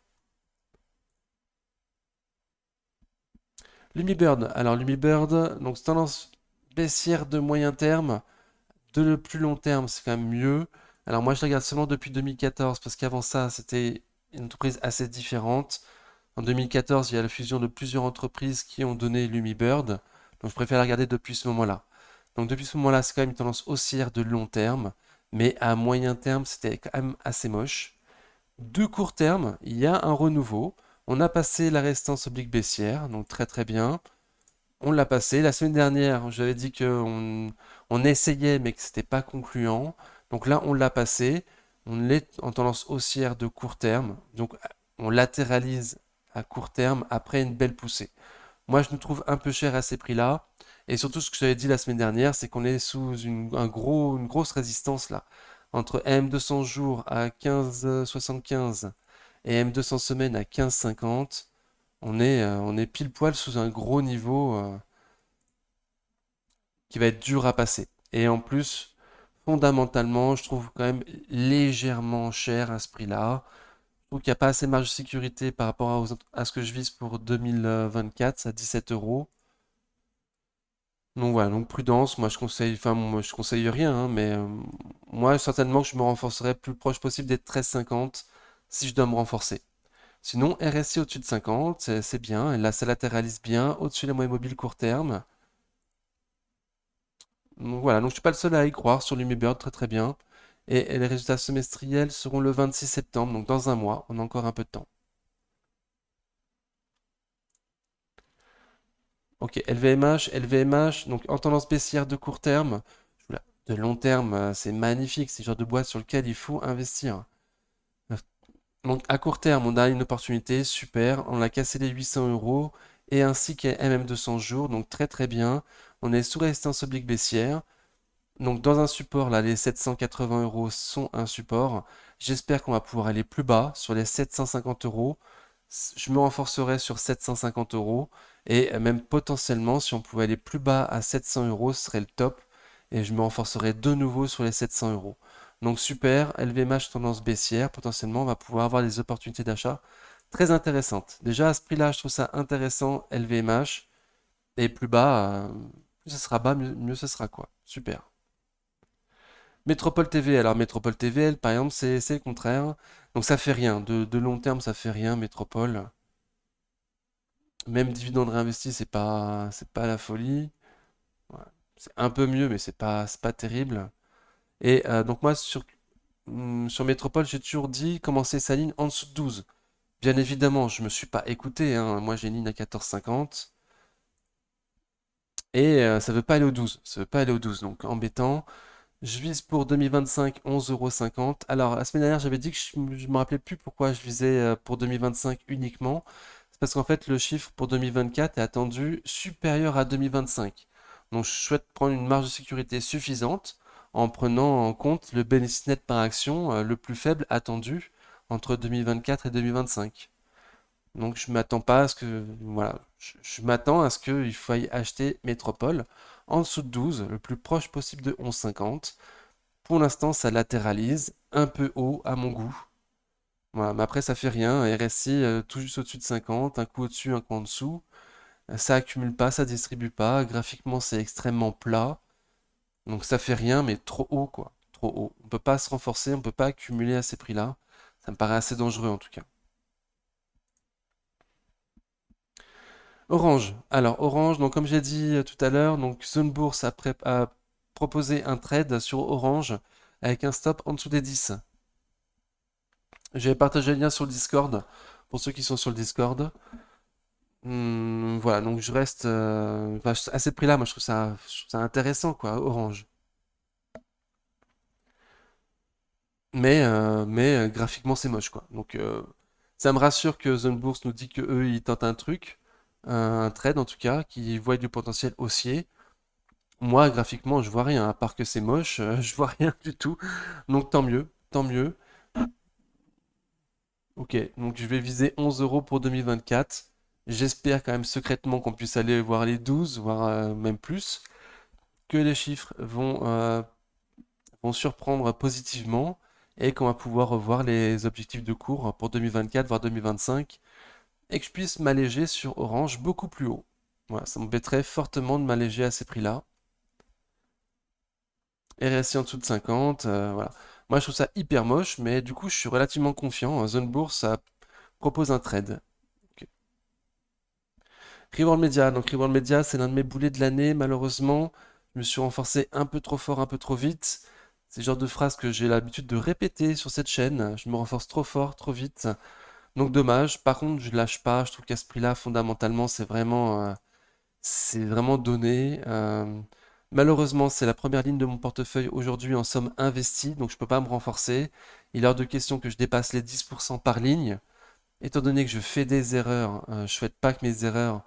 Lumibird. Alors, Lumibird, donc tendance baissière de moyen terme, de le plus long terme, c'est quand même mieux. Alors, moi, je la regarde seulement depuis 2014, parce qu'avant ça, c'était une entreprise assez différente. En 2014, il y a la fusion de plusieurs entreprises qui ont donné Lumibird. Donc, je préfère la regarder depuis ce moment-là. Donc, depuis ce moment-là, c'est quand même une tendance haussière de long terme, mais à moyen terme, c'était quand même assez moche. De court terme, il y a un renouveau. On a passé la résistance oblique baissière, donc très bien. On l'a passé. La semaine dernière, j'avais dit on essayait, mais que c'était pas concluant. Donc là, on l'a passé. On est en tendance haussière de court terme. Donc on latéralise à court terme après une belle poussée. Moi, je nous trouve un peu cher à ces prix-là. Et surtout, ce que j'avais dit la semaine dernière, c'est qu'on est sous une grosse résistance là. Entre M200 jours à 15,75 et M200 semaines à 15,50, on est pile poil sous un gros niveau qui va être dur à passer. Et en plus, fondamentalement, je trouve quand même légèrement cher à ce prix-là. Je trouve qu'il n'y a pas assez de marge de sécurité par rapport à ce que je vise pour 2024 à 17 euros. Donc voilà, donc prudence, moi je conseille, enfin moi je conseille rien, hein, mais moi certainement que je me renforcerai plus proche possible des 13,50 si je dois me renforcer. Sinon, RSI au-dessus de 50, c'est bien, et là ça latéralise bien, au-dessus des moyens mobiles court terme. Donc voilà, donc je suis pas le seul à y croire sur l'Humibird, très très bien. Et les résultats semestriels seront le 26 septembre, donc dans un mois, on a encore un peu de temps. Ok, LVMH, donc en tendance baissière de court terme, oula, de long terme, c'est magnifique, c'est le genre de boîte sur lequel il faut investir. Donc à court terme, on a une opportunité, super, on a cassé les 800 euros, et ainsi qu'un MM200 jours, donc très très bien. On est sous résistance oblique baissière. Donc dans un support, là, les 780 euros sont un support. J'espère qu'on va pouvoir aller plus bas sur les 750 euros. Je me renforcerai sur 750 euros. Et même potentiellement, si on pouvait aller plus bas à 700 euros, ce serait le top. Et je me renforcerai de nouveau sur les 700 euros. Donc super, LVMH tendance baissière. Potentiellement, on va pouvoir avoir des opportunités d'achat très intéressantes. Déjà à ce prix-là, je trouve ça intéressant, LVMH. Et plus bas, plus ce sera bas, mieux ce sera quoi. Super. Métropole TV, alors Métropole TV, elle, par exemple, c'est le contraire. Donc ça fait rien. De long terme, ça fait rien, Métropole. Même dividende réinvesti, c'est pas la folie. Ouais. C'est un peu mieux, mais c'est pas terrible. Et donc moi, sur Métropole, j'ai toujours dit commencer sa ligne en dessous de 12. Bien évidemment, je me suis pas écouté, hein. Moi, j'ai une ligne à 14,50. Et ça veut pas aller au 12. Ça veut pas aller au 12. Donc embêtant. Je vise pour 2025 11,50 €. Alors, la semaine dernière, j'avais dit que je me rappelais plus pourquoi je visais pour 2025 uniquement. C'est parce qu'en fait, le chiffre pour 2024 est attendu supérieur à 2025. Donc, je souhaite prendre une marge de sécurité suffisante en prenant en compte le bénéfice net par action le plus faible attendu entre 2024 et 2025. Donc, je m'attends pas à ce que, voilà, je m'attends à ce qu'il faille acheter Métropole en dessous de 12, le plus proche possible de 11,50. Pour l'instant, ça latéralise un peu haut à mon goût. Voilà, mais après, ça fait rien. RSI tout juste au-dessus de 50, un coup au-dessus, un coup en dessous. Ça accumule pas, ça distribue pas. Graphiquement, c'est extrêmement plat. Donc ça fait rien, mais trop haut, quoi. Trop haut. On peut pas se renforcer, on peut pas accumuler à ces prix-là. Ça me paraît assez dangereux en tout cas. Orange. Alors Orange, donc comme j'ai dit tout à l'heure, donc Zone Bourse a proposé un trade sur Orange avec un stop en dessous des 10. J'ai partagé le lien sur le Discord pour ceux qui sont sur le Discord. Voilà, donc je reste enfin, à ces prix-là, moi je trouve ça intéressant quoi, Orange. Mais graphiquement c'est moche quoi. Donc ça me rassure que Zone Bourse nous dit que eux ils tentent un truc, un trade en tout cas, qui voit du potentiel haussier. Moi graphiquement je vois rien, à part que c'est moche, je vois rien du tout. Donc tant mieux, tant mieux. Ok, donc je vais viser 11 euros pour 2024. J'espère quand même secrètement qu'on puisse aller voir les 12, voire même plus, que les chiffres vont surprendre positivement et qu'on va pouvoir revoir les objectifs de cours pour 2024, voire 2025, et que je puisse m'alléger sur Orange beaucoup plus haut. Voilà, ça m'embêterait fortement de m'alléger à ces prix-là. RSI en dessous de 50, voilà. Moi je trouve ça hyper moche, mais du coup je suis relativement confiant. Zone Bourse, ça propose un trade. Ok. Reward Media. Donc Reward Media, c'est l'un de mes boulets de l'année. Malheureusement, je me suis renforcé un peu trop fort, un peu trop vite. C'est le genre de phrase que j'ai l'habitude de répéter sur cette chaîne. Je me renforce trop fort, trop vite. Donc dommage. Par contre, je lâche pas. Je trouve qu'à ce prix-là, fondamentalement, c'est vraiment donné. Malheureusement, c'est la première ligne de mon portefeuille aujourd'hui en somme investie, donc je peux pas me renforcer. Il est hors de question que je dépasse les 10% par ligne. Étant donné que je fais des erreurs, je souhaite pas que mes erreurs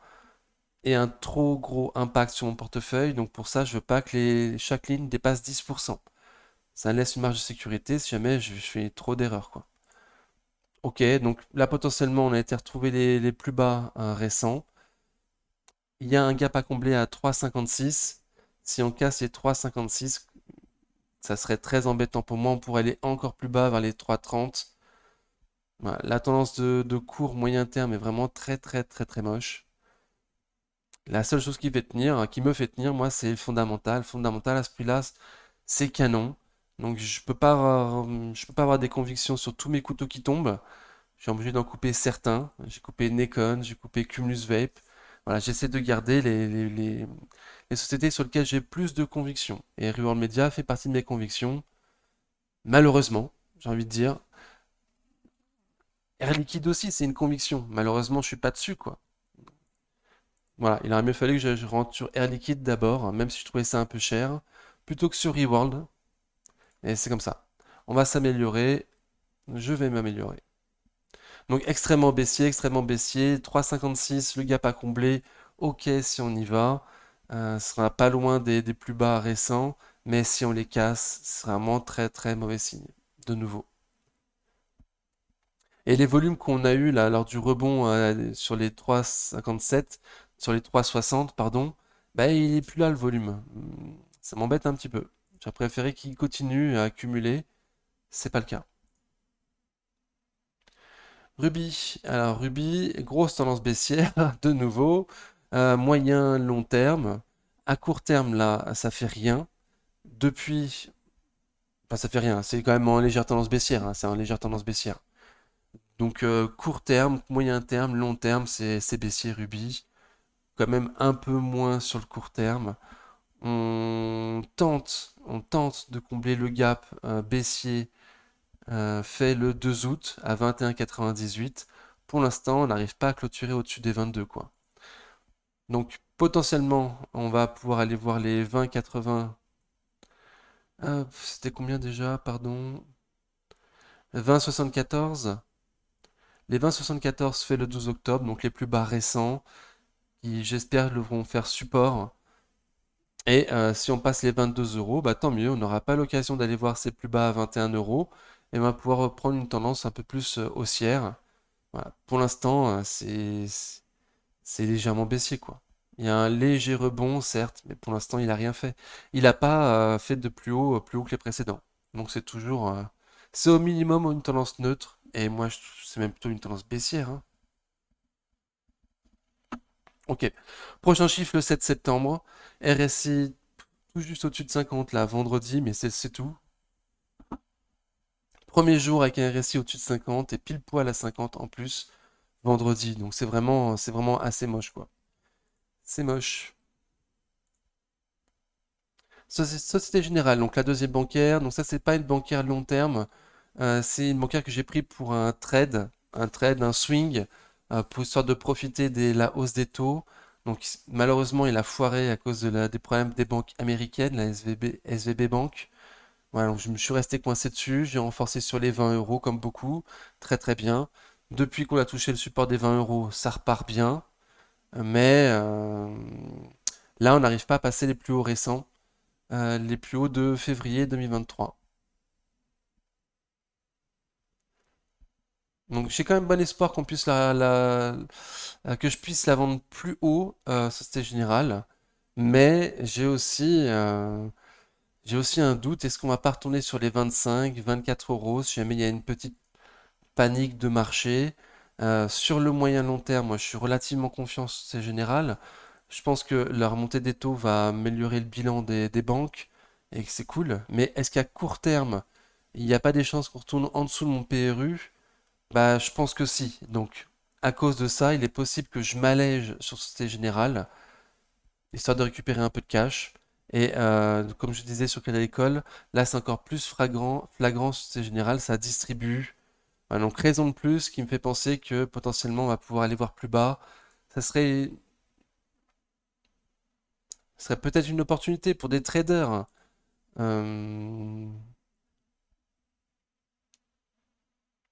et un trop gros impact sur mon portefeuille. Donc pour ça, je veux pas que chaque ligne dépasse 10%. Ça laisse une marge de sécurité si jamais je fais trop d'erreurs, quoi. Ok, donc là potentiellement on a été retrouver les plus bas récents. Il y a un gap à combler à 3,56. Si on casse les 3,56, ça serait très embêtant pour moi. On pourrait aller encore plus bas vers les 3,30. Voilà, la tendance de court moyen terme est vraiment très très très très moche. La seule chose qui fait tenir, qui me fait tenir, moi, c'est le fondamental. Fondamental à ce prix-là, c'est canon. Donc je peux pas avoir des convictions sur tous mes couteaux qui tombent. Je suis obligé d'en couper certains. J'ai coupé Nikon, j'ai coupé Cumulus Vape. Voilà, j'essaie de garder les sociétés sur lesquelles j'ai plus de convictions. Et Reworld Media fait partie de mes convictions. Malheureusement, j'ai envie de dire. Air Liquide aussi, c'est une conviction. Malheureusement, je suis pas dessus, quoi. Voilà, il aurait mieux fallu que je rentre sur Air Liquide d'abord, même si je trouvais ça un peu cher, plutôt que sur Reworld. Et c'est comme ça. On va s'améliorer. Je vais m'améliorer. Donc extrêmement baissier, 3,56, le gap à combler. Ok si on y va. Ce sera pas loin des plus bas récents, mais si on les casse, ce sera vraiment très très mauvais signe. De nouveau. Et les volumes qu'on a eu là lors du rebond sur les 3,57, sur les 3,60, pardon, bah il est plus là le volume. Ça m'embête un petit peu. J'aurais préféré qu'il continue à accumuler. C'est pas le cas. Ruby. Alors Ruby, grosse tendance baissière, de nouveau. Moyen, long terme. À court terme, là, ça fait rien. Depuis, enfin ça fait rien, c'est quand même en légère tendance baissière, hein, c'est en légère tendance baissière. Donc court terme, moyen terme, long terme, c'est baissier Ruby. Quand même un peu moins sur le court terme. On tente de combler le gap baissier fait le 2 août à 21,98. Pour l'instant, on n'arrive pas à clôturer au-dessus des 22, quoi. Donc potentiellement, on va pouvoir aller voir les 20,80. C'était combien déjà? Pardon. 20,74. Les 20,74 fait le 12 octobre, donc les plus bas récents, qui j'espère devront faire support. Et si on passe les 22 euros, bah tant mieux, on n'aura pas l'occasion d'aller voir ces plus bas à 21 euros et on va pouvoir reprendre une tendance un peu plus haussière. Voilà. Pour l'instant, c'est légèrement baissier, quoi. Il y a un léger rebond, certes, mais pour l'instant, il n'a rien fait. Il n'a pas fait de plus haut que les précédents. Donc c'est toujours, c'est au minimum une tendance neutre, et moi, c'est même plutôt une tendance baissière, hein. Ok. Prochain chiffre, le 7 septembre. RSI tout juste au-dessus de 50, là, vendredi, mais c'est tout. Premier jour avec un RSI au-dessus de 50 et pile poil à 50 en plus, vendredi. Donc c'est vraiment assez moche, quoi. C'est moche. Société Générale, donc la deuxième bancaire. Donc ça, c'est pas une bancaire long terme. C'est une bancaire que j'ai pris pour un swing, pour histoire de profiter de la hausse des taux. Donc malheureusement, il a foiré à cause des problèmes des banques américaines, la SVB Bank. Voilà, donc je me suis resté coincé dessus. J'ai renforcé sur les 20 euros comme beaucoup. Très très bien. Depuis qu'on a touché le support des 20 euros, ça repart bien. Mais là, on n'arrive pas à passer les plus hauts récents, les plus hauts de février 2023. Donc j'ai quand même bon espoir qu'on puisse que je puisse la vendre plus haut, Société Générale. Mais j'ai aussi un doute. Est-ce qu'on va pas retourner sur les 25, 24 euros si jamais il y a une petite panique de marché? Sur le moyen long terme, moi je suis relativement confiant sur Société Générale. Je pense que la remontée des taux va améliorer le bilan des banques et que c'est cool. Mais est-ce qu'à court terme, il n'y a pas des chances qu'on retourne en dessous de mon PRU? Bah, je pense que si. Donc, à cause de ça, il est possible que je m'allège sur Société Générale, histoire de récupérer un peu de cash. Et comme je disais sur Crédit Agricole, là c'est encore plus flagrant sur Société Générale, ça distribue. Voilà, donc raison de plus qui me fait penser que potentiellement on va pouvoir aller voir plus bas. Ça serait peut-être une opportunité pour des traders. Euh,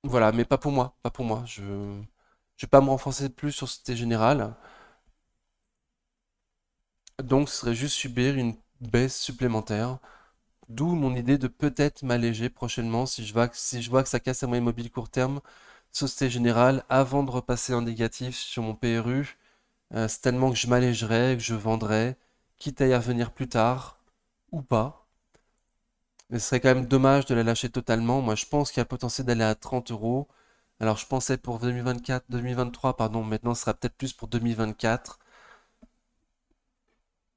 voilà, mais pas pour moi, pas pour moi. Je vais pas me renforcer plus sur Société Générale. Donc, ce serait juste subir une baisse supplémentaire. D'où mon idée de peut-être m'alléger prochainement si je vois que ça casse à moyen mobile court terme, Société Générale, avant de repasser en négatif sur mon PRU. C'est tellement que je m'allégerai, que je vendrai, quitte à y revenir plus tard ou pas. Mais ce serait quand même dommage de la lâcher totalement. Moi, je pense qu'il y a le potentiel d'aller à 30 euros. Alors, je pensais pour 2024, 2023, pardon, maintenant ce sera peut-être plus pour 2024.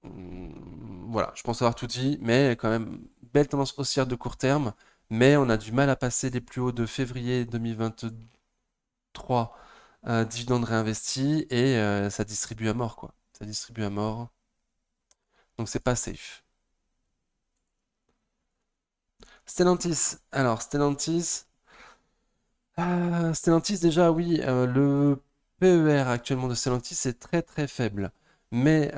Voilà, je pense avoir tout dit, mais quand même, belle tendance haussière de court terme. Mais on a du mal à passer les plus hauts de février 2023, dividendes réinvestis, et ça distribue à mort, quoi. Ça distribue à mort. Donc, c'est pas safe. Stellantis. Alors, Stellantis, déjà, oui, le PER actuellement de Stellantis est très très faible. Mais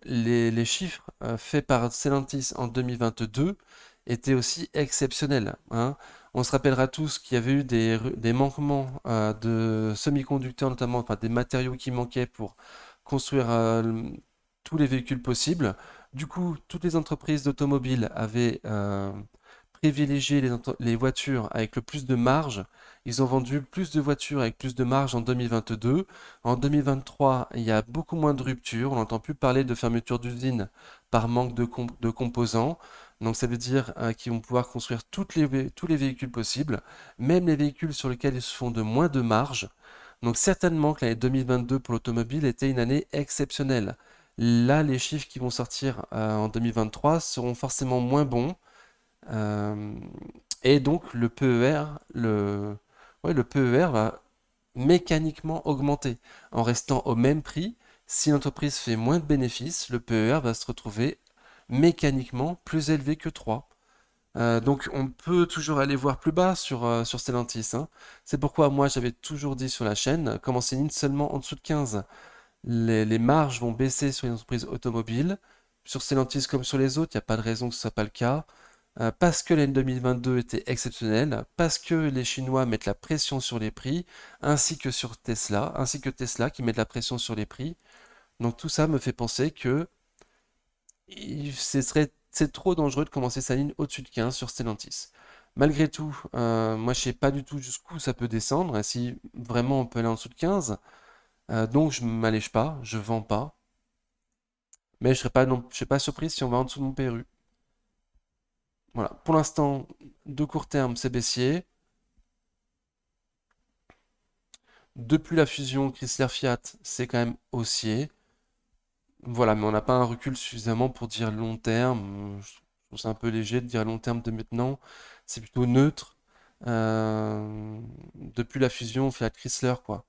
les chiffres faits par Stellantis en 2022 étaient aussi exceptionnels, hein. On se rappellera tous qu'il y avait eu des manquements de semi-conducteurs, notamment, enfin des matériaux qui manquaient pour construire tous les véhicules possibles. Du coup, toutes les entreprises d'automobiles avaient privilégié les voitures avec le plus de marge. Ils ont vendu plus de voitures avec plus de marge en 2022. En 2023, il y a beaucoup moins de ruptures. On n'entend plus parler de fermeture d'usines par manque de composants. Donc ça veut dire qu'ils vont pouvoir construire tous les véhicules possibles, même les véhicules sur lesquels ils se font de moins de marge. Donc certainement que l'année 2022 pour l'automobile était une année exceptionnelle. Là, les chiffres qui vont sortir en 2023 seront forcément moins bons. Euh, et donc le PER, ouais, le PER va mécaniquement augmenter en restant au même prix. Si l'entreprise fait moins de bénéfices, le PER va se retrouver mécaniquement plus élevé que 3. Donc on peut toujours aller voir plus bas sur Stellantis, hein. C'est pourquoi moi j'avais toujours dit sur la chaîne, comme on s'aligne seulement en dessous de 15, les marges vont baisser sur les entreprises automobiles. Sur Stellantis comme sur les autres, il n'y a pas de raison que ce ne soit pas le cas. Parce que l'année 2022 était exceptionnelle, parce que les Chinois mettent la pression sur les prix, ainsi que Tesla qui met de la pression sur les prix. Donc tout ça me fait penser que c'est trop dangereux de commencer sa ligne au-dessus de 15 sur Stellantis. Malgré tout, moi je sais pas du tout jusqu'où ça peut descendre, et si vraiment on peut aller en dessous de 15. Donc je m'allège pas, je vends pas, mais je serais pas surpris si on va en dessous de mon PRU. Voilà, pour l'instant, de court terme, c'est baissier. Depuis la fusion Chrysler-Fiat, c'est quand même haussier. Voilà, mais on n'a pas un recul suffisamment pour dire long terme. Je trouve ça un peu léger de dire long terme de maintenant. C'est plutôt neutre. Depuis la fusion Fiat-Chrysler, quoi.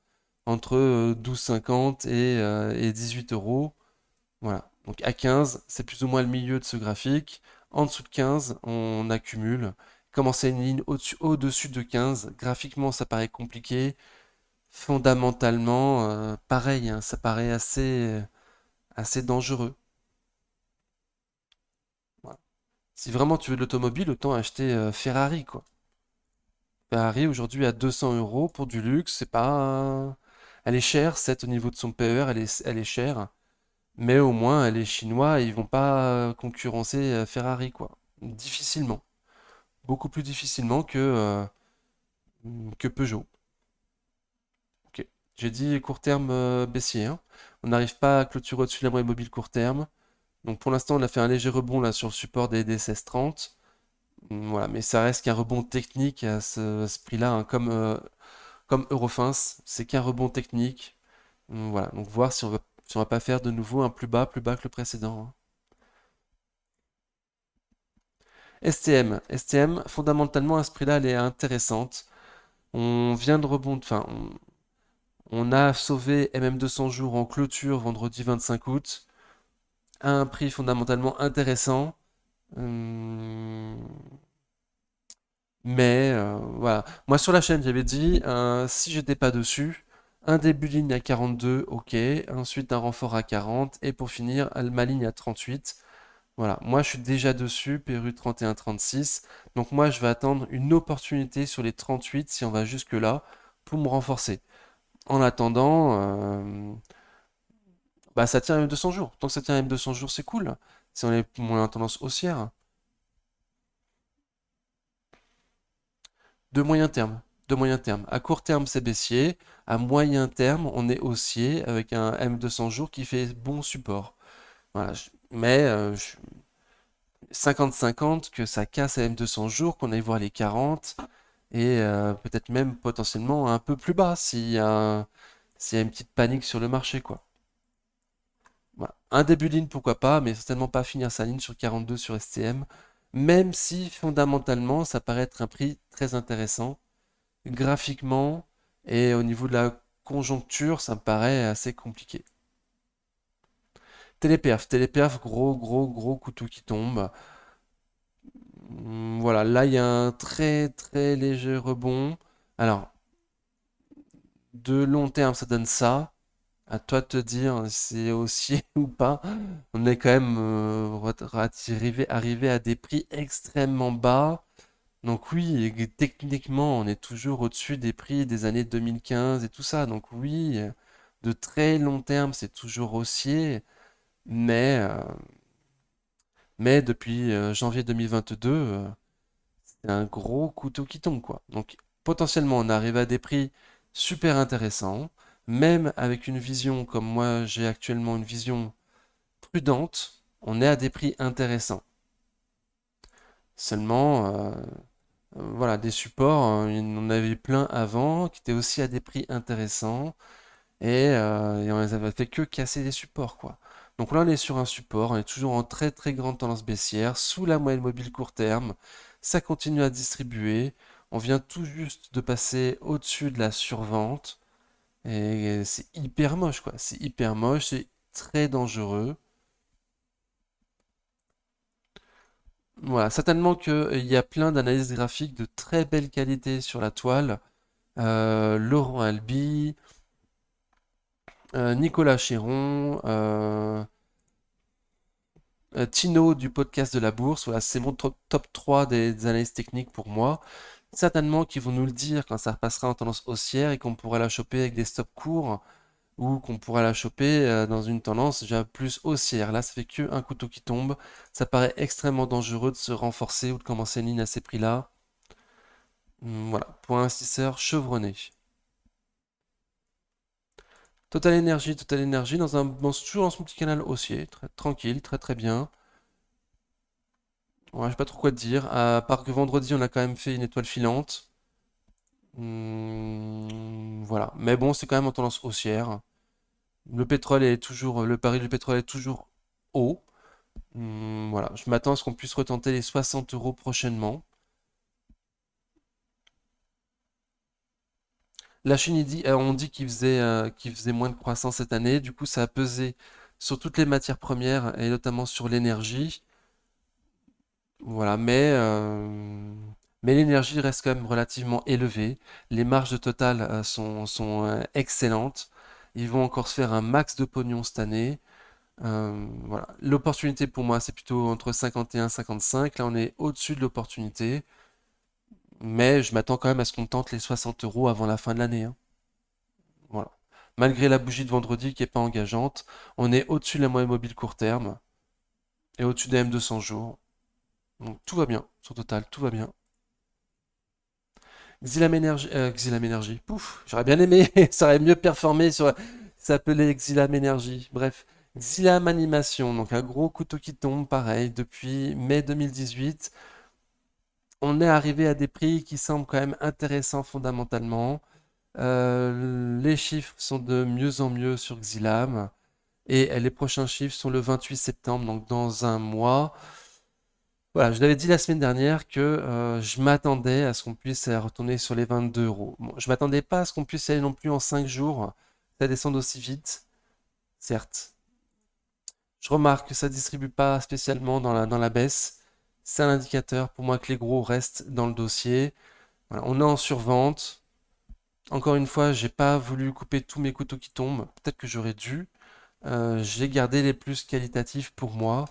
Entre 12,50 et 18 euros. Voilà. Donc à 15, c'est plus ou moins le milieu de ce graphique. En dessous de 15, on accumule. Commencer une ligne au-dessus de 15, graphiquement, ça paraît compliqué. Fondamentalement, pareil, hein, ça paraît assez dangereux. Voilà. Si vraiment tu veux de l'automobile, autant acheter Ferrari, quoi. Ferrari aujourd'hui à 200 euros pour du luxe, c'est pas. Elle est chère, cette au niveau de son PER, elle est chère. Mais au moins, les Chinois, ils vont pas concurrencer Ferrari, quoi. Difficilement. Beaucoup plus difficilement que Peugeot. Ok. J'ai dit court terme baissier, hein. On n'arrive pas à clôturer au-dessus de la moyenne mobile court terme. Donc pour l'instant, on a fait un léger rebond là sur le support des 16,30. Voilà, mais ça reste qu'un rebond technique à ce prix-là, hein, comme Eurofins, c'est qu'un rebond technique. Voilà, donc voir si on va pas faire de nouveau un plus bas que le précédent, hein. STM, fondamentalement, à ce prix-là, elle est intéressante. On vient de rebondir, enfin, on a sauvé MM200 jours en clôture vendredi 25 août à un prix fondamentalement intéressant. Hum, Mais voilà. Moi sur la chaîne, j'avais dit, si j'étais pas dessus, un début de ligne à 42, ok. Ensuite un renfort à 40. Et pour finir, ma ligne à 38. Voilà. Moi je suis déjà dessus, PRU 31-36. Donc moi je vais attendre une opportunité sur les 38 si on va jusque-là pour me renforcer. En attendant, bah ça tient même 200 jours. Tant que ça tient même 200 jours, c'est cool. Si on est en tendance haussière. De moyen terme. De moyen terme. À court terme, c'est baissier. À moyen terme, on est haussier avec un M200 jours qui fait bon support. Voilà. Mais 50-50 que ça casse à M200 jours, qu'on aille voir les 40 et peut-être même potentiellement un peu plus bas s'il y a une petite panique sur le marché, quoi. Voilà. Un début de ligne, pourquoi pas, mais certainement pas finir sa ligne sur 42 sur STM, même si fondamentalement ça paraît être un prix très intéressant. Graphiquement et au niveau de la conjoncture, ça me paraît assez compliqué. Téléperf, gros, gros, gros couteau qui tombe. Voilà, là il y a un très, très léger rebond. Alors, de long terme, ça donne ça. À toi de te dire si c'est haussier ou pas. On est quand même arrivé à des prix extrêmement bas. Donc oui, et techniquement, on est toujours au-dessus des prix des années 2015 et tout ça. Donc oui, de très long terme, c'est toujours haussier, mais, euh, mais depuis janvier 2022, c'est un gros couteau qui tombe, quoi. Donc potentiellement, on arrive à des prix super intéressants, même avec une vision comme moi, j'ai actuellement une vision prudente, on est à des prix intéressants. Seulement, voilà, des supports, il en avait plein avant, qui étaient aussi à des prix intéressants, et on les avait fait que casser des supports, quoi. Donc là, on est sur un support, on est toujours en très très grande tendance baissière, sous la moyenne mobile court terme, ça continue à distribuer, on vient tout juste de passer au-dessus de la survente, et c'est hyper moche, quoi. C'est hyper moche, c'est très dangereux. Voilà, certainement qu'il y a plein d'analyses graphiques de très belle qualité sur la toile. Laurent Albi, Nicolas Chéron, Tino du podcast de la Bourse. Voilà, c'est mon top 3 des analyses techniques pour moi. Certainement qu'ils vont nous le dire quand ça repassera en tendance haussière et qu'on pourra la choper avec des stops courts ou qu'on pourra la choper dans une tendance déjà plus haussière. Là, ça fait que un couteau qui tombe. Ça paraît extrêmement dangereux de se renforcer ou de commencer une ligne à ces prix-là. Voilà, pour un investisseur chevronné. Total Energy toujours dans son petit canal haussier, très tranquille, très très bien. Ouais, je sais pas trop quoi te dire. À part que vendredi, on a quand même fait une étoile filante. Voilà. Mais bon, c'est quand même en tendance haussière. Le pari du pétrole est toujours haut. Voilà. Je m'attends à ce qu'on puisse retenter les 60 euros prochainement. La Chine, on dit qu'il faisait moins de croissance cette année. Du coup, ça a pesé sur toutes les matières premières et notamment sur l'énergie. Voilà, mais l'énergie reste quand même relativement élevée. Les marges de Total sont excellentes. Ils vont encore se faire un max de pognon cette année. Voilà. L'opportunité pour moi, c'est plutôt entre 51 et 55. Là, on est au-dessus de l'opportunité. Mais je m'attends quand même à ce qu'on tente les 60 euros avant la fin de l'année, hein. Voilà. Malgré la bougie de vendredi qui n'est pas engageante, on est au-dessus de la moyenne mobile court terme et au-dessus des M200 jours. Donc tout va bien. Sur Total, tout va bien. Xylam Energy. Pouf, j'aurais bien aimé, ça aurait mieux performé sur. Ça s'appelait Xylam Energy. Bref, Xylam Animation, donc un gros couteau qui tombe, pareil, depuis mai 2018. On est arrivé à des prix qui semblent quand même intéressants fondamentalement. Les chiffres sont de mieux en mieux sur Xylam. Et les prochains chiffres sont le 28 septembre, donc dans un mois. Voilà, je l'avais dit la semaine dernière que je m'attendais à ce qu'on puisse retourner sur les 22 euros. Bon, je m'attendais pas à ce qu'on puisse y aller non plus en 5 jours. Ça descend aussi vite, certes. Je remarque que ça ne distribue pas spécialement dans la baisse. C'est un indicateur pour moi que les gros restent dans le dossier. Voilà, on est en survente. Encore une fois, j'ai pas voulu couper tous mes couteaux qui tombent. Peut-être que j'aurais dû. J'ai gardé les plus qualitatifs pour moi.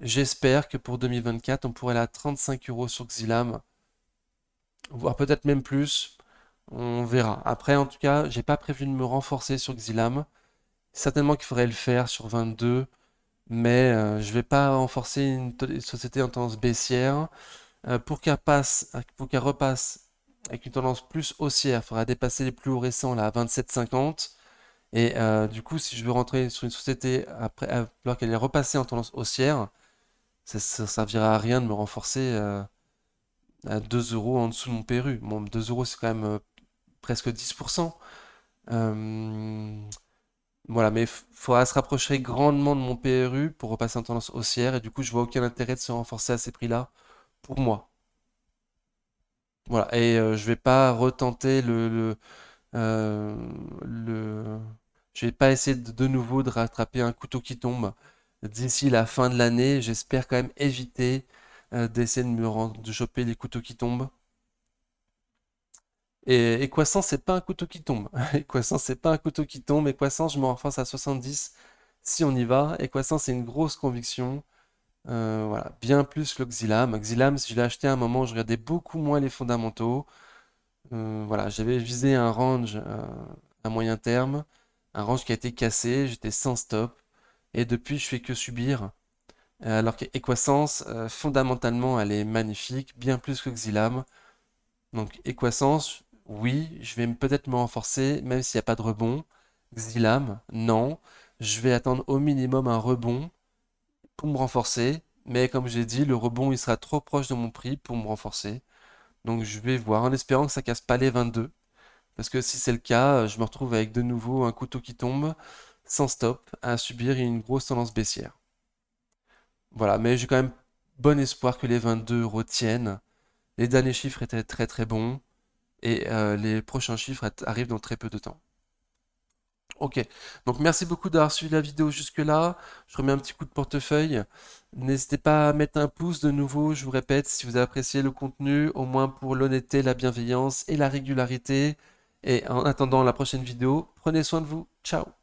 J'espère que pour 2024, on pourrait aller à 35 euros sur Xylam, voire peut-être même plus. On verra. Après, en tout cas, j'ai pas prévu de me renforcer sur Xylam. Certainement qu'il faudrait le faire sur 22, mais je vais pas renforcer une société en tendance baissière pour qu'elle repasse avec une tendance plus haussière. Il faudra dépasser les plus hauts récents là à 27,50. Et du coup, si je veux rentrer sur une société après, alors qu'elle est repassée en tendance haussière, ça servira à rien de me renforcer à 2 euros en dessous de mon PRU. Bon, 2 euros, c'est quand même presque 10%. Euh, voilà, mais il faudra se rapprocher grandement de mon PRU pour repasser en tendance haussière. Et du coup, je vois aucun intérêt de se renforcer à ces prix-là pour moi. Voilà, et je vais pas retenter euh, le... Je vais pas essayer de nouveau de rattraper un couteau qui tombe d'ici la fin de l'année. J'espère quand même éviter d'essayer de choper les couteaux qui tombent. Et Croissant, c'est pas un couteau qui tombe. Croissant, c'est pas un couteau qui tombe. Et Croissant, je me renforce à 70 si on y va. Et Croissant, c'est une grosse conviction. Voilà, bien plus que le Xylam. Xylam, si je l'ai acheté à un moment, je regardais beaucoup moins les fondamentaux. Voilà, j'avais visé un range à moyen terme, un range qui a été cassé, j'étais sans stop, et depuis je fais que subir. Alors qu'Equasens, fondamentalement, elle est magnifique, bien plus que Xylam. Donc Equasens, oui, je vais peut-être me renforcer, même s'il n'y a pas de rebond. Xylam, non. Je vais attendre au minimum un rebond pour me renforcer, mais comme j'ai dit, le rebond il sera trop proche de mon prix pour me renforcer. Donc je vais voir en espérant que ça casse pas les 22. Parce que si c'est le cas, je me retrouve avec de nouveau un couteau qui tombe, sans stop, à subir une grosse tendance baissière. Voilà, mais j'ai quand même bon espoir que les 22 retiennent. Les derniers chiffres étaient très très bons et les prochains chiffres arrivent dans très peu de temps. Ok, donc merci beaucoup d'avoir suivi la vidéo jusque-là. Je remets un petit coup de portefeuille. N'hésitez pas à mettre un pouce de nouveau, je vous répète, si vous avez apprécié le contenu, au moins pour l'honnêteté, la bienveillance et la régularité. Et en attendant la prochaine vidéo, prenez soin de vous. Ciao!